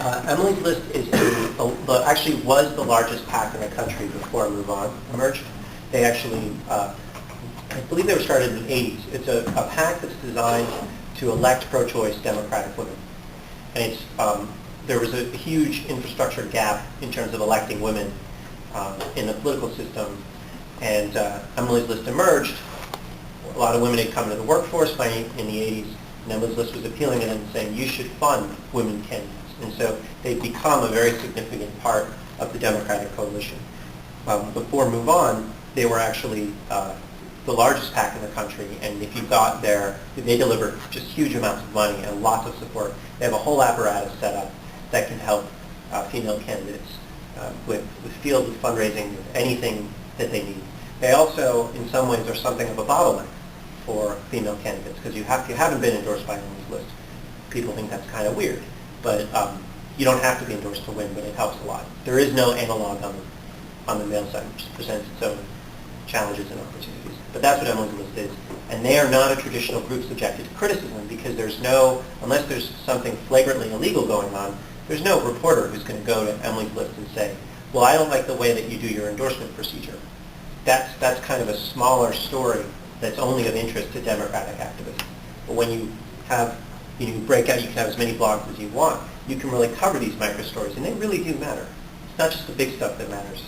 Emily's List is actually was the largest PAC in the country before Move On emerged. They actually, I believe they were started in the 80s. It's a PAC that's designed to elect pro-choice Democratic women. And it's, there was a huge infrastructure gap in terms of electing women in the political system. And Emily's List emerged. A lot of women had come into the workforce in the 80s. And Emily's List was appealing to them and saying, you should fund women candidates. And so they've become a very significant part of the Democratic coalition. Before Move On, they were actually the largest PAC in the country, and if you got there, they deliver just huge amounts of money and lots of support. They have a whole apparatus set up that can help female candidates with field, with fundraising, with anything that they need. They also, in some ways, are something of a bottleneck for female candidates, because you haven't been endorsed by Emily's List. People think that's kind of weird, but you don't have to be endorsed to win, but it helps a lot. There is no analog on the male side, which presents its own challenges and opportunities. But that's what Emily's List is. And they are not a traditional group subjected to criticism, because there's no, unless there's something flagrantly illegal going on, there's no reporter who's going to go to Emily's List and say, well, I don't like the way that you do your endorsement procedure. That's kind of a smaller story that's only of interest to Democratic activists. But when you have, you break out, you can have as many blogs as you want, you can really cover these micro stories, and they really do matter. It's not just the big stuff that matters.